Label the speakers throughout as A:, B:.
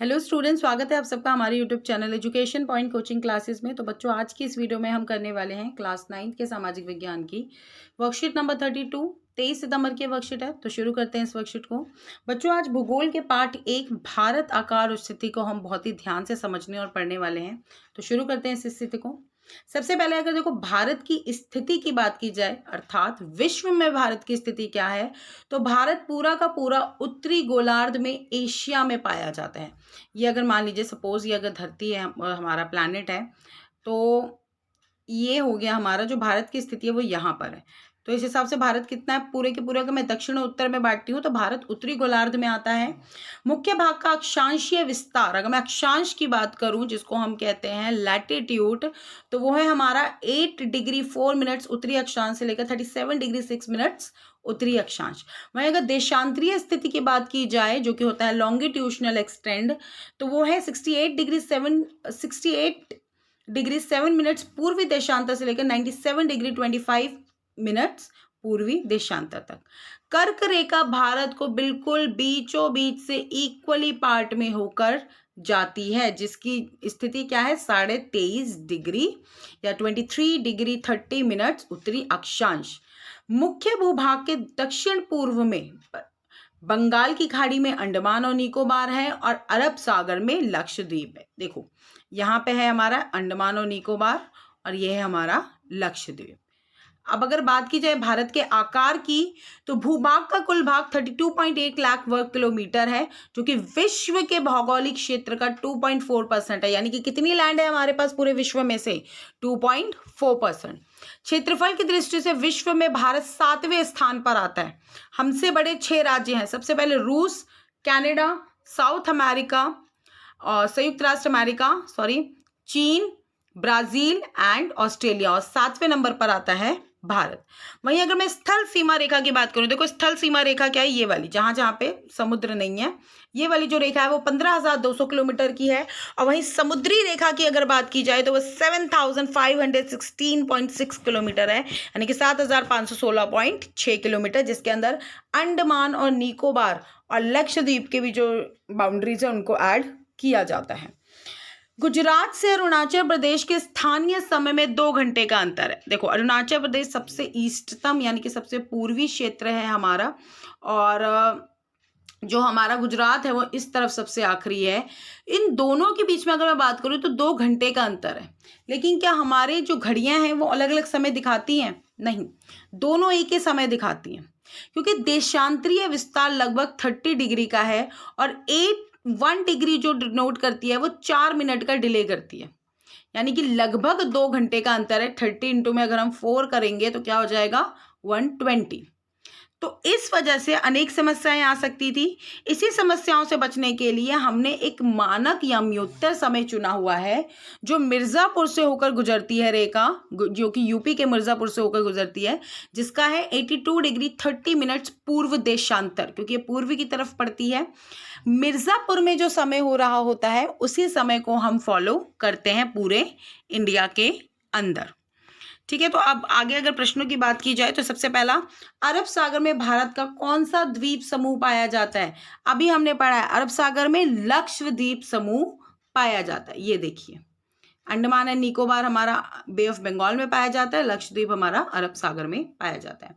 A: Hello student, स्वागत है आप सबका हमारे YouTube channel education point coaching classes में। तो बच्चों, आज की इस वीडियो में हम करने वाले हैं क्लास 9 के सामाजिक विज्ञान की वर्कशीट नंबर 32। 23 सितंबर की वर्कशीट है, तो शुरू करते हैं इस वर्कशीट को। बच्चों, आज भूगोल के पार्ट 1 भारत आकार और स्थिति को हम बहुत ही ध्यान से समझने और पढ़ने वाले हैं। तो शुरू करते हैं इस स्थिति को। सबसे पहले अगर देखो भारत की स्थिति की बात की जाए, अर्थात विश्व में भारत की स्थिति क्या है, तो भारत पूरा का पूरा उत्तरी गोलार्ध में एशिया में पाया जाता है। ये अगर मान लीजिए सपोज ये अगर धरती है, हमारा प्लैनेट है, तो ये हो गया हमारा जो भारत की स्थिति है वो यहाँ पर है। तो इस हिसाब से भारत कितना है, पूरे के पूरे अगर मैं दक्षिण और उत्तर में बांटती हूँ तो भारत उत्तरी गोलार्ध में आता है। मुख्य भाग का अक्षांशीय विस्तार, अगर मैं अक्षांश की बात करूं जिसको हम कहते हैं लैटिट्यूड, तो वो है हमारा 8 डिग्री 4 मिनट्स उत्तरी अक्षांश से लेकर 37 डिग्री 6 मिनट्स उत्तरी अक्षांश। वहीं अगर देशांतरीय स्थिति की बात की जाए जो कि होता है लॉन्गिट्यूशनल एक्सटेंड, तो वो है 68 डिग्री 7 मिनट्स पूर्वी देशांतर से लेकर 97 डिग्री 25 मिनट्स पूर्वी देशांतर तक। कर्क रेखा भारत को बिल्कुल बीचों बीच से इक्वली पार्ट में होकर जाती है, जिसकी स्थिति क्या है 23.5 डिग्री या 23 डिग्री 30 मिनट्स उत्तरी अक्षांश। मुख्य भूभाग के दक्षिण पूर्व में बंगाल की खाड़ी में अंडमान और निकोबार है और अरब सागर में लक्षद्वीप है। देखो यहाँ पे है हमारा अंडमान और निकोबार और ये है हमारा लक्षद्वीप। अब अगर बात की जाए भारत के आकार की, तो भूभाग का कुल भाग 32.8 लाख वर्ग किलोमीटर है, जो कि विश्व के भौगोलिक क्षेत्र का 2.4% है। यानी कि कितनी लैंड है हमारे पास पूरे विश्व में से 2.4%। क्षेत्रफल की दृष्टि से विश्व में भारत 7वें स्थान पर आता है। हमसे बड़े 6 राज्य हैं। सबसे पहले रूस, कनाडा, साउथ अमेरिका और संयुक्त राष्ट्र अमेरिका, चीन, ब्राजील एंड ऑस्ट्रेलिया, और 7वें नंबर पर आता है भारत। वहीं अगर मैं स्थल सीमा रेखा की बात करूं, देखो स्थल सीमा रेखा क्या है, ये वाली जहां पे समुद्र नहीं है, ये वाली जो रेखा है वो 15,200 किलोमीटर की है। और वहीं समुद्री रेखा की अगर बात की जाए तो वो 7,516.6 किलोमीटर है, यानी कि 7,516.6 किलोमीटर, जिसके अंदर अंडमान और निकोबार और लक्षद्वीप के भी जो बाउंड्रीज है उनको ऐड किया जाता है। गुजरात से अरुणाचल प्रदेश के स्थानीय समय में 2 घंटे का अंतर है। देखो अरुणाचल प्रदेश सबसे ईस्टतम यानी कि सबसे पूर्वी क्षेत्र है हमारा, और जो हमारा गुजरात है वो इस तरफ सबसे आखिरी है। इन दोनों के बीच में अगर मैं बात करूँ तो 2 घंटे का अंतर है। लेकिन क्या हमारे जो घड़ियां हैं वो अलग अलग समय दिखाती हैं? नहीं, दोनों एक ही समय दिखाती हैं, क्योंकि देशांतरीय विस्तार लगभग 30 डिग्री का है और 1 डिग्री जो डिनोट करती है वो 4 मिनट का डिले करती है। यानी कि लगभग 2 घंटे का अंतर है। 30 इंटू में अगर हम 4 करेंगे तो क्या हो जाएगा 120। तो इस वजह से अनेक समस्याएं आ सकती थी। इसी समस्याओं से बचने के लिए हमने एक मानक याम्योत्तर समय चुना हुआ है, जो मिर्जापुर से होकर गुजरती है रेखा, जो कि यूपी के मिर्जापुर से होकर गुजरती है, जिसका है 82 डिग्री 30 मिनट्स पूर्व देशांतर, क्योंकि ये पूर्व की तरफ पड़ती है। मिर्जापुर में जो समय हो रहा होता है उसी समय को हम फॉलो करते हैं पूरे इंडिया के अंदर। ठीक है, तो अब आगे अगर प्रश्नों की बात की जाए तो सबसे पहला, अरब सागर में भारत का कौन सा द्वीप समूह पाया जाता है? अभी हमने पढ़ा है अरब सागर में लक्षद्वीप समूह पाया जाता है। ये देखिए, अंडमान एंड निकोबार हमारा बे ऑफ बंगाल में पाया जाता है, लक्षद्वीप हमारा अरब सागर में पाया जाता है।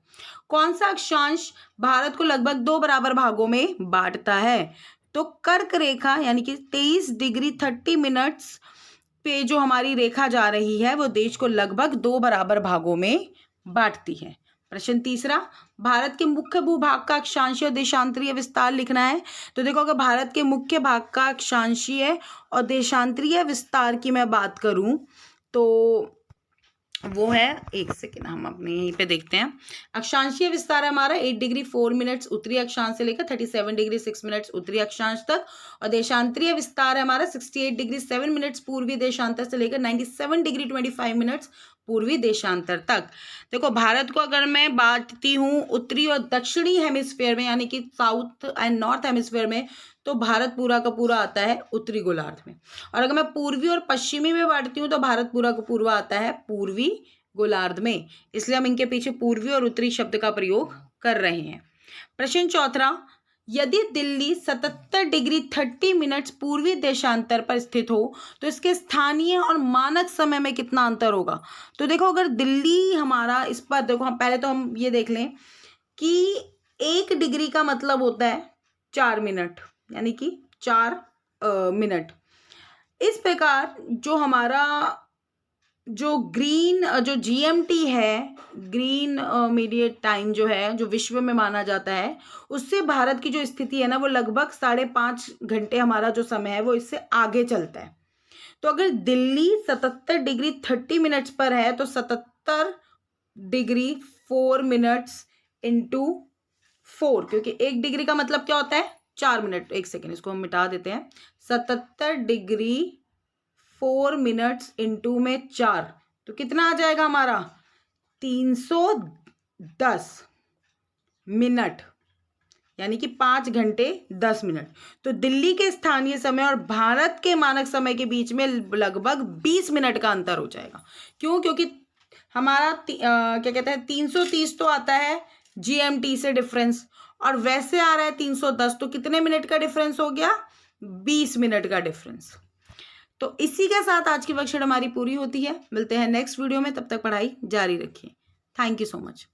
A: कौन सा अक्षांश भारत को लगभग 2 बराबर भागों में बांटता है? तो कर्क रेखा यानी कि 23 डिग्री 30 मिनट्स पे जो हमारी रेखा जा रही है वो देश को लगभग 2 बराबर भागों में बांटती है। प्रश्न तीसरा, भारत के मुख्य भूभाग का अक्षांशीय और देशांतरीय विस्तार लिखना है। तो देखो अगर भारत के मुख्य भाग का अक्षांशीय और देशांतरीय विस्तार की मैं बात करूं तो वो है, एक सेकेंड हम अपने यहीं पे देखते हैं। अक्षांशीय विस्तार हमारा 8 डिग्री 4 मिनट्स उत्तरी अक्षांश से लेकर 37 डिग्री 6 मिनट्स उत्तरी अक्षांश तक, और देशांतरीय विस्तार है हमारा 68 डिग्री 7 मिनट्स पूर्वी देशांतर से लेकर 97 डिग्री 25 मिनट्स पूर्वी देशांतर तक। देखो भारत को अगर मैं बांटती हूँ उत्तरी और दक्षिणी हेमिस्फीयर में, यानी कि साउथ एंड नॉर्थ हेमिस्फीयर में, तो भारत पूरा का पूरा आता है उत्तरी गोलार्ध में। और अगर मैं पूर्वी और पश्चिमी में बांटती हूँ तो भारत पूरा का पूरा आता है पूर्वी गोलार्ध में। इसलिए हम इनके पीछे पूर्वी और उत्तरी शब्द का प्रयोग कर रहे हैं। प्रश्न चौथा, यदि दिल्ली 77 डिग्री 30 मिनट्स पूर्वी देशांतर पर स्थित हो तो इसके स्थानीय और मानक समय में कितना अंतर होगा। तो देखो, अगर दिल्ली हमारा इस पर देखो, हम पहले तो हम ये देख लें कि 1 डिग्री का मतलब होता है 4 मिनट, यानी कि 4 मिनट। इस प्रकार जो हमारा जो GMT है, ग्रीन मीडिएट टाइम जो है, जो विश्व में माना जाता है, उससे भारत की जो स्थिति है ना, वो लगभग 5.5 घंटे हमारा जो समय है वो इससे आगे चलता है। तो अगर दिल्ली 77 डिग्री 30 मिनट्स पर है तो 77 डिग्री 4 मिनट्स इंटू 4, क्योंकि 1 डिग्री का मतलब क्या होता है 4 मिनट। 1 सेकेंड, इसको हम मिटा देते हैं। 77 डिग्री 4 मिनट्स इंटू में 4, तो कितना आ जाएगा हमारा 310 मिनट, यानी कि 5 घंटे 10 मिनट। तो दिल्ली के स्थानीय समय और भारत के मानक समय के बीच में लगभग 20 मिनट का अंतर हो जाएगा। क्यों? क्योंकि हमारा क्या कहते हैं 330 तो आता है GMT से डिफरेंस, और वैसे आ रहा है 310, तो कितने मिनट का डिफरेंस हो गया 20 मिनट का डिफरेंस। तो इसी के साथ आज की वर्कशीट हमारी पूरी होती है। मिलते हैं नेक्स्ट वीडियो में, तब तक पढ़ाई जारी रखिए। Thank you so much.